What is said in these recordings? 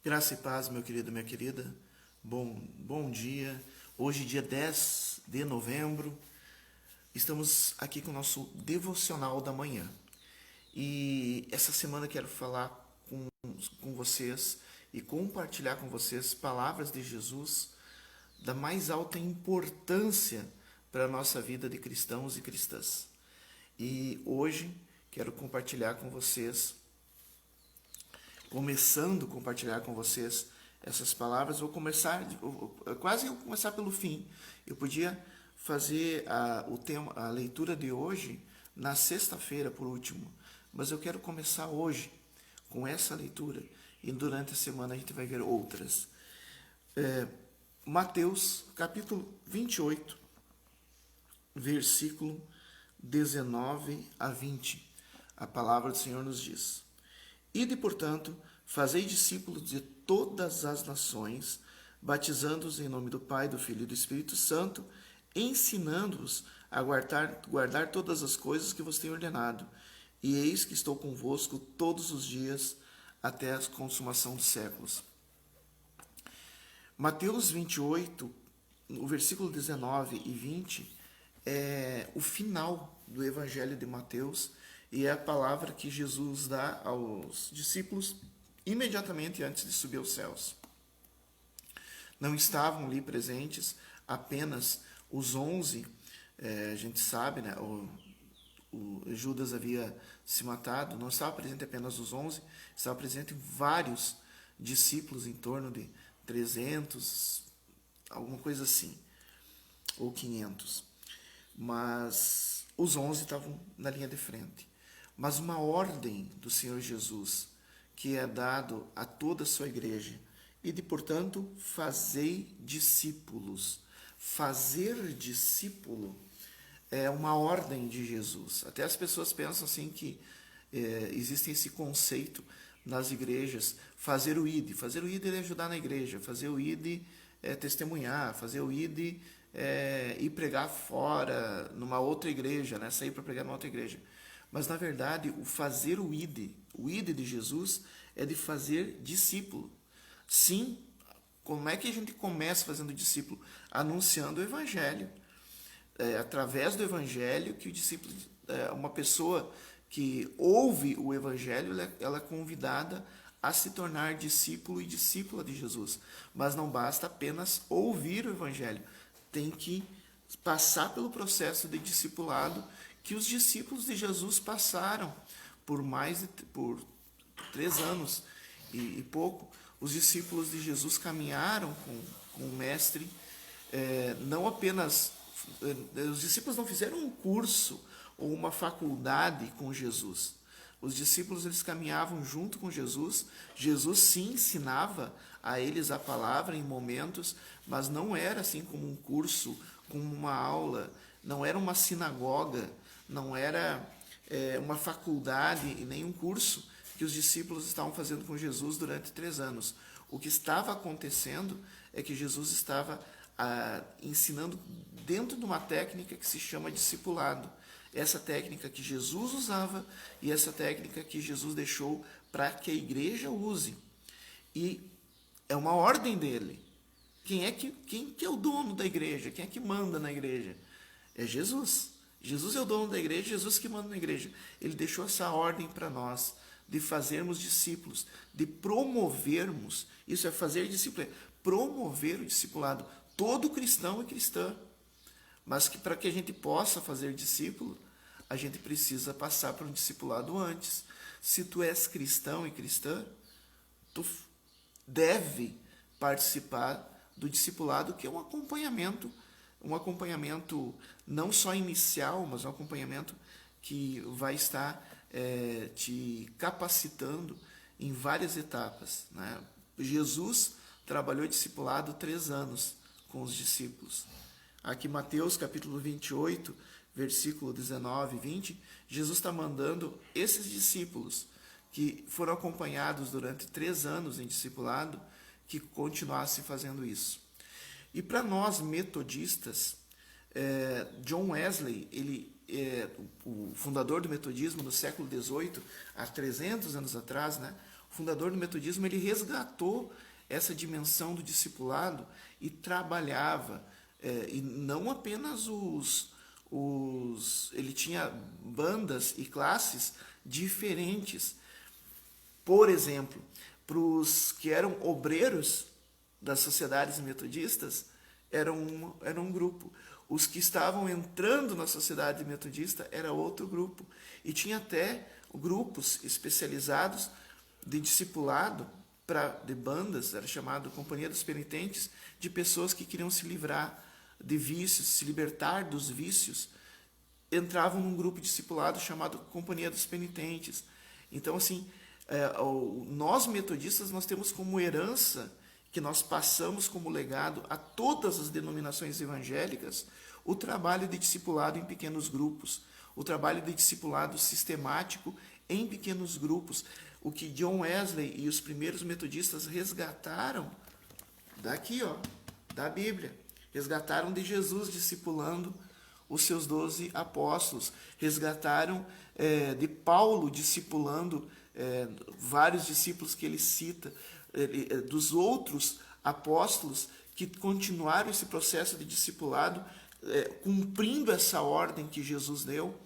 Graça e paz, meu querido, minha querida. Bom dia. Hoje, dia 10 de novembro, estamos aqui com o nosso devocional da manhã. E essa semana quero falar com vocês e compartilhar com vocês palavras de Jesus da mais alta importância para a nossa vida de cristãos e cristãs. E hoje quero compartilhar com vocês, começando a compartilhar com vocês essas palavras. Quase vou começar pelo fim. Eu podia fazer a leitura de hoje na sexta-feira, por último, mas eu quero começar hoje com essa leitura e durante a semana a gente vai ver outras. Mateus, capítulo 28, versículo 19 a 20. A palavra do Senhor nos diz: Ide, portanto, fazei discípulos de todas as nações, batizando-os em nome do Pai, do Filho e do Espírito Santo, ensinando-os a guardar todas as coisas que vos tenho ordenado. E eis que estou convosco todos os dias, até a consumação dos séculos. Mateus 28, o versículo 19 e 20, é o final do Evangelho de Mateus e é a palavra que Jesus dá aos discípulos imediatamente antes de subir aos céus. Não estavam ali presentes apenas os 11, a gente sabe, né? O Judas havia se matado, não estava presente apenas os 11, estava presente vários discípulos, em torno de 300, alguma coisa assim, ou 500. Mas os 11 estavam na linha de frente. Mas uma ordem do Senhor Jesus, que é dado a toda a sua igreja, e de, portanto, fazei discípulos. Fazer discípulo é uma ordem de Jesus. Até as pessoas pensam assim que existe esse conceito nas igrejas, fazer o ID. Fazer o ID é ajudar na igreja, fazer o ID é testemunhar, fazer o ID é ir pregar fora, numa outra igreja, né? Sair para pregar numa outra igreja. Mas, na verdade, o fazer o ID de Jesus é de fazer discípulo. Sim, como é que a gente começa fazendo discípulo? Anunciando o evangelho. É através do evangelho que o discípulo, uma pessoa que ouve o evangelho, ela é convidada a se tornar discípulo e discípula de Jesus. Mas não basta apenas ouvir o evangelho, tem que passar pelo processo de discipulado que os discípulos de Jesus passaram por 3 anos e pouco. Os discípulos de Jesus caminharam com o mestre, não apenas os discípulos não fizeram um curso ou uma faculdade com Jesus. Os discípulos, eles caminhavam junto com Jesus. Jesus sim ensinava a eles a palavra em momentos, mas não era assim como um curso, como uma aula, não era uma sinagoga, não era uma faculdade e nem um curso que os discípulos estavam fazendo com Jesus durante 3 anos. O que estava acontecendo é que Jesus estava ensinando dentro de uma técnica que se chama discipulado. Essa técnica que Jesus usava e essa técnica que Jesus deixou para que a igreja use. E é uma ordem dele. Quem que é o dono da igreja? Quem é que manda na igreja? É Jesus. Jesus é o dono da igreja, Jesus que manda na igreja. Ele deixou essa ordem para nós, de fazermos discípulos, de promovermos, isso é fazer discípulo, é promover o discipulado. Todo cristão e cristã. Mas que para que a gente possa fazer discípulo, a gente precisa passar por um discipulado antes. Se tu és cristão e cristã, tu deve participar do discipulado, que é um acompanhamento não só inicial, mas um acompanhamento que vai estar te capacitando em várias etapas, né? Jesus trabalhou discipulado 3 anos com os discípulos. Aqui Mateus capítulo 28, versículo 19 e 20, Jesus está mandando esses discípulos que foram acompanhados durante 3 anos em discipulado, que continuassem fazendo isso. E para nós metodistas, John Wesley, ele é o fundador do metodismo no século XVIII, há 300 anos atrás, né? fundador do metodismo, ele resgatou essa dimensão do discipulado e trabalhava, e não apenas ele tinha bandas e classes diferentes. Por exemplo, para os que eram obreiros das sociedades metodistas, era um grupo. Os que estavam entrando na sociedade metodista era outro grupo. E tinha até grupos especializados de discipulado de bandas, era chamado Companhia dos Penitentes, de pessoas que queriam se livrar de vícios, se libertar dos vícios, entravam num grupo discipulado chamado Companhia dos Penitentes. Então, assim, nós metodistas, nós temos como herança, que nós passamos como legado a todas as denominações evangélicas, o trabalho de discipulado em pequenos grupos, o trabalho de discipulado sistemático em pequenos grupos, o que John Wesley e os primeiros metodistas resgataram daqui, da Bíblia, resgataram de Jesus discipulando os seus 12 apóstolos, resgataram de Paulo discipulando vários discípulos que ele cita, dos outros apóstolos que continuaram esse processo de discipulado, cumprindo essa ordem que Jesus deu.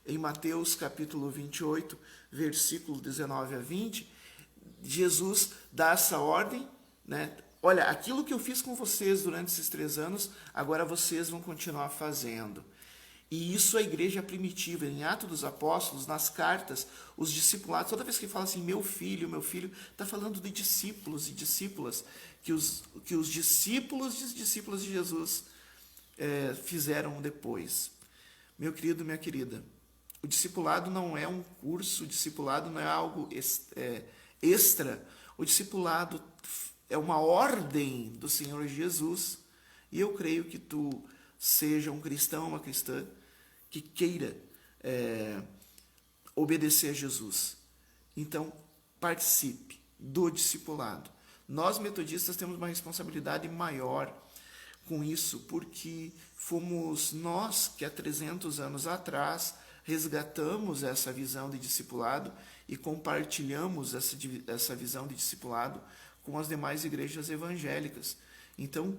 Em Mateus capítulo 28, versículo 19 a 20, Jesus dá essa ordem, né? Olha, aquilo que eu fiz com vocês durante esses 3 anos, agora vocês vão continuar fazendo. E isso a igreja primitiva, em Atos dos Apóstolos, nas cartas, os discipulados, toda vez que fala assim, meu filho, está falando de discípulos e discípulas, que os discípulos de Jesus fizeram depois. Meu querido, minha querida, o discipulado não é um curso, o discipulado não é algo extra, o discipulado é uma ordem do Senhor Jesus, e eu creio que tu seja um cristão, uma cristã, que queira obedecer a Jesus. Então, participe do discipulado. Nós, metodistas, temos uma responsabilidade maior com isso, porque fomos nós que há 300 anos atrás resgatamos essa visão de discipulado e compartilhamos essa visão de discipulado com as demais igrejas evangélicas. Então,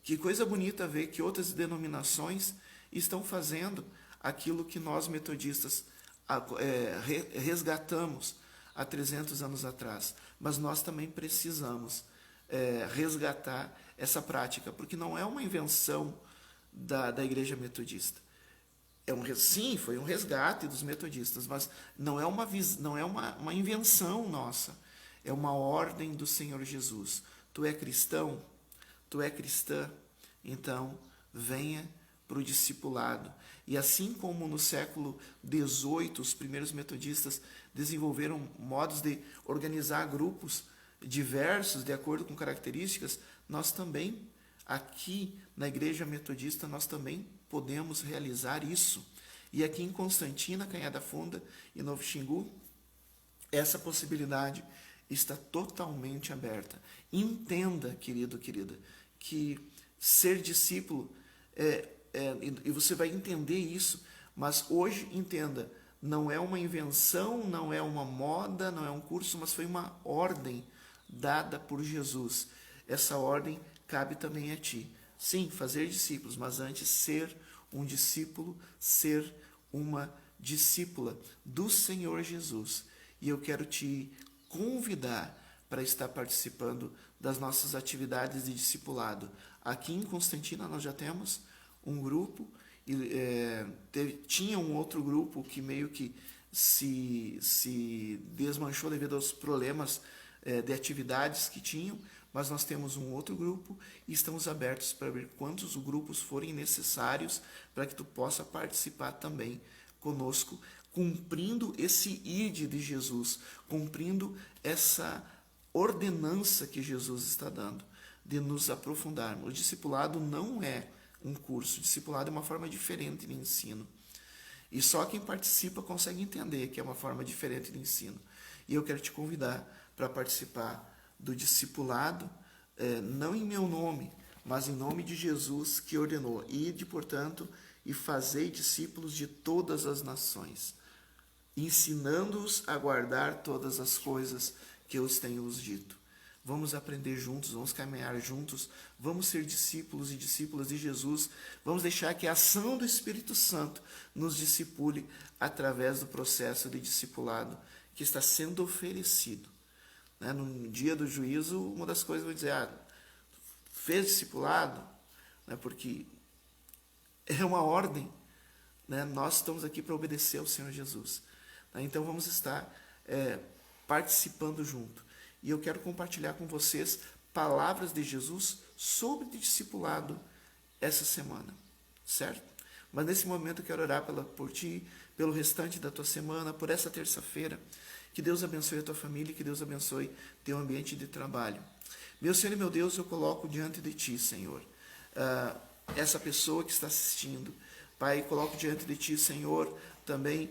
que coisa bonita ver que outras denominações estão fazendo aquilo que nós metodistas resgatamos há 300 anos atrás. Mas nós também precisamos resgatar essa prática, porque não é uma invenção da igreja metodista. Sim, foi um resgate dos metodistas, mas não é uma invenção nossa. É uma ordem do Senhor Jesus. Tu é cristão? Tu é cristã? Então, venha para o discipulado. E assim como no século XVIII, os primeiros metodistas desenvolveram modos de organizar grupos diversos, de acordo com características, nós também, aqui na Igreja Metodista, nós também podemos realizar isso. E aqui em Constantina, Canhada Funda e Novo Xingu, essa possibilidade está totalmente aberta. Entenda, querido, querida, que ser discípulo, e você vai entender isso, mas hoje entenda, não é uma invenção, não é uma moda, não é um curso, mas foi uma ordem dada por Jesus. Essa ordem cabe também a ti. Sim, fazer discípulos, mas antes ser um discípulo, ser uma discípula do Senhor Jesus. E eu quero te convidar para estar participando das nossas atividades de discipulado. Aqui em Constantina nós já temos um grupo, tinha um outro grupo que meio que se desmanchou devido aos problemas de atividades que tinham, mas nós temos um outro grupo e estamos abertos para ver quantos grupos forem necessários para que tu possa participar também conosco, cumprindo esse ide de Jesus, cumprindo essa ordenança que Jesus está dando, de nos aprofundarmos. O discipulado não é um curso, o discipulado é uma forma diferente de ensino. E só quem participa consegue entender que é uma forma diferente de ensino. E eu quero te convidar para participar do discipulado, não em meu nome, mas em nome de Jesus, que ordenou: ide, portanto, e fazei discípulos de todas as nações. ensinando-os a guardar todas as coisas que eu tenho vos dito. Vamos aprender juntos, vamos caminhar juntos, vamos ser discípulos e discípulas de Jesus, vamos deixar que a ação do Espírito Santo nos discipule através do processo de discipulado que está sendo oferecido. No dia do juízo, uma das coisas vai dizer, fez discipulado, porque é uma ordem, nós estamos aqui para obedecer ao Senhor Jesus. Então vamos estar participando junto. E eu quero compartilhar com vocês palavras de Jesus sobre discipulado essa semana, certo? Mas nesse momento eu quero orar por ti, pelo restante da tua semana, por essa terça-feira. Que Deus abençoe a tua família, que Deus abençoe teu ambiente de trabalho. Meu Senhor e meu Deus, eu coloco diante de ti, Senhor, essa pessoa que está assistindo. Pai, coloco diante de ti, Senhor, também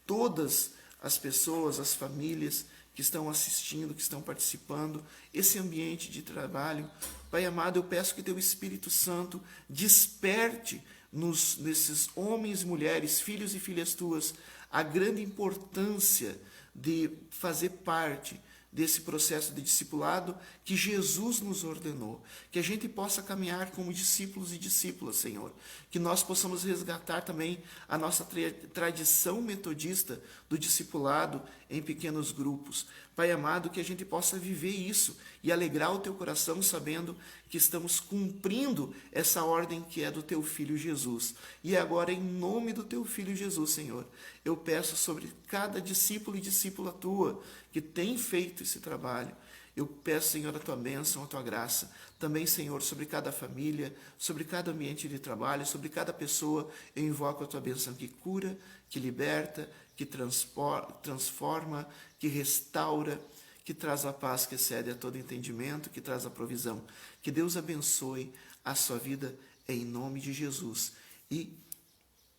todas as pessoas, as famílias que estão assistindo, que estão participando, esse ambiente de trabalho. Pai amado, eu peço que teu Espírito Santo desperte nesses homens e mulheres, filhos e filhas tuas, a grande importância de fazer parte desse processo de discipulado que Jesus nos ordenou. Que a gente possa caminhar como discípulos e discípulas, Senhor. Que nós possamos resgatar também a nossa tradição metodista do discipulado em pequenos grupos. Pai amado, que a gente possa viver isso e alegrar o teu coração sabendo que estamos cumprindo essa ordem que é do teu Filho Jesus. E agora, em nome do teu Filho Jesus, Senhor, eu peço sobre cada discípulo e discípula tua que tem feito esse trabalho. Eu peço, Senhor, a tua bênção, a tua graça. Também, Senhor, sobre cada família, sobre cada ambiente de trabalho, sobre cada pessoa, eu invoco a tua bênção que cura, que liberta, que transforma, que restaura, que traz a paz que excede a todo entendimento, que traz a provisão. Que Deus abençoe a sua vida em nome de Jesus. E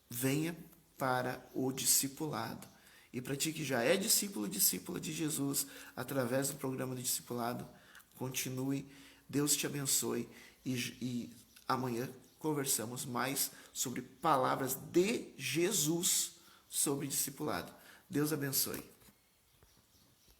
venha para o discipulado. E para ti que já é discípulo, discípula de Jesus, através do programa de discipulado, continue. Deus te abençoe. E amanhã conversamos mais sobre palavras de Jesus sobre discipulado. Deus abençoe.